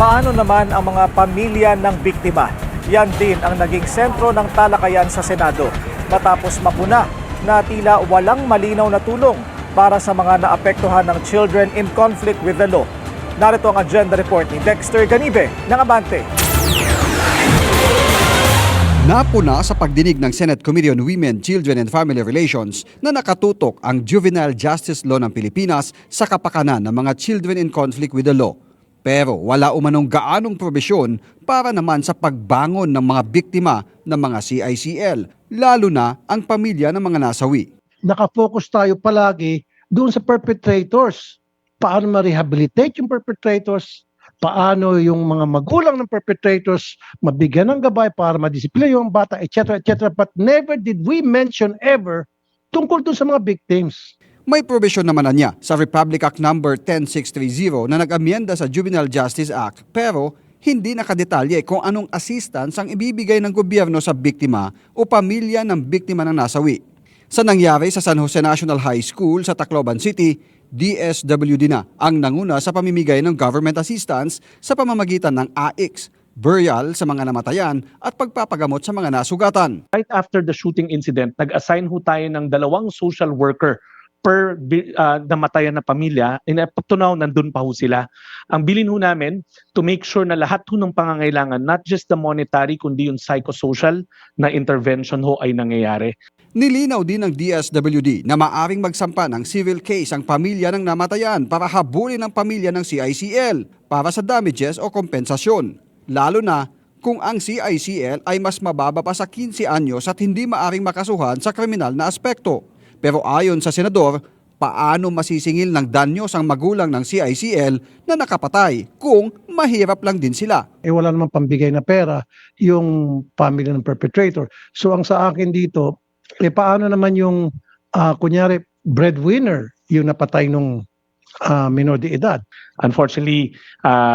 Paano naman ang mga pamilya ng biktima? Yan din ang naging sentro ng talakayan sa Senado matapos mapuna na tila walang malinaw na tulong para sa mga naapektuhan ng children in conflict with the law. Narito ang agenda report ni Dexter Ganibe ng Abante. Napuna sa pagdinig ng Senate Committee on Women, Children and Family Relations na nakatutok ang Juvenile Justice Law ng Pilipinas sa kapakanan ng mga children in conflict with the law. Pero wala umanong gaanong probisyon para naman sa pagbangon ng mga biktima ng mga CICL, lalo na ang pamilya ng mga nasawi. Nakafocus tayo palagi doon sa perpetrators. Paano ma-rehabilitate yung perpetrators? Paano yung mga magulang ng perpetrators mabigyan ng gabay para madisiplina yung bata, etc. etc. But never did we mention ever tungkol doon sa mga victims. May probisyon naman na niya sa Republic Act No. 10630 na nag-amyenda sa Juvenile Justice Act pero hindi nakadetalye kung anong assistance ang ibibigay ng gobyerno sa biktima o pamilya ng biktima ng nasawi. Sa nangyari sa San Jose National High School sa Tacloban City, DSWD na ang nanguna sa pamimigay ng government assistance sa pamamagitan ng AIX, burial sa mga namatayan at pagpapagamot sa mga nasugatan. Right after the shooting incident, nag-assign ho tayo ng 2 social worker per namatayan na pamilya. Up to now, nandun pa ho sila. Ang bilin ho namin to make sure na lahat ho ng pangangailangan, not just the monetary, kundi yung psychosocial na intervention ho ay nangyayari. Nilinaw din ng DSWD na maaring magsampa ng civil case ang pamilya ng namatayan para habulin ang pamilya ng CICL para sa damages o kompensasyon. Lalo na kung ang CICL ay mas mababa pa sa 15 anyos at hindi maaring makasuhan sa kriminal na aspekto. Pero ayon sa senador, paano masisingil ng danyos ang magulang ng CICL na nakapatay kung mahirap lang din sila? Wala namang pambigay na pera yung family ng perpetrator. So ang sa akin dito, paano naman yung kunyari breadwinner yung napatay nung minor de edad? Unfortunately,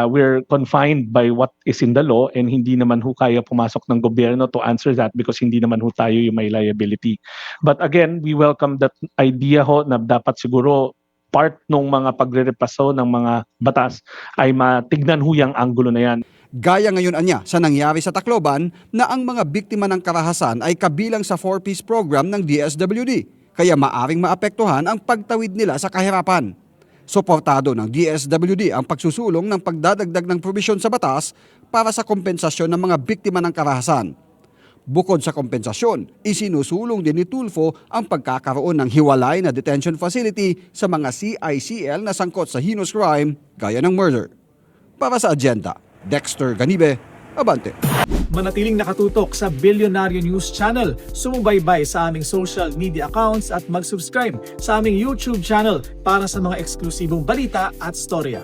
we're confined by what is in the law and hindi naman ho kaya pumasok ng gobyerno to answer that because hindi naman ho tayo yung may liability. But again, we welcome that idea ho na dapat siguro part ng mga pagre-repaso ng mga batas ay matignan ho yung anggulo na yan. Gaya ngayon anya sa nangyari sa Tacloban na ang mga biktima ng karahasan ay kabilang sa 4-piece program ng DSWD, kaya maaring maapektuhan ang pagtawid nila sa kahirapan. Suportado ng DSWD ang pagsusulong ng pagdadagdag ng probisyon sa batas para sa kompensasyon ng mga biktima ng karahasan. Bukod sa kompensasyon, isinusulong din ni Tulfo ang pagkakaroon ng hiwalay na detention facility sa mga CICL na sangkot sa heinous crime gaya ng murder. Para sa agenda, Dexter Ganibe, Abante. Manatiling nakatutok sa Bilyonaryo News Channel. Sumubaybay sa aming social media accounts at mag-subscribe sa aming YouTube channel para sa mga eksklusibong balita at storya.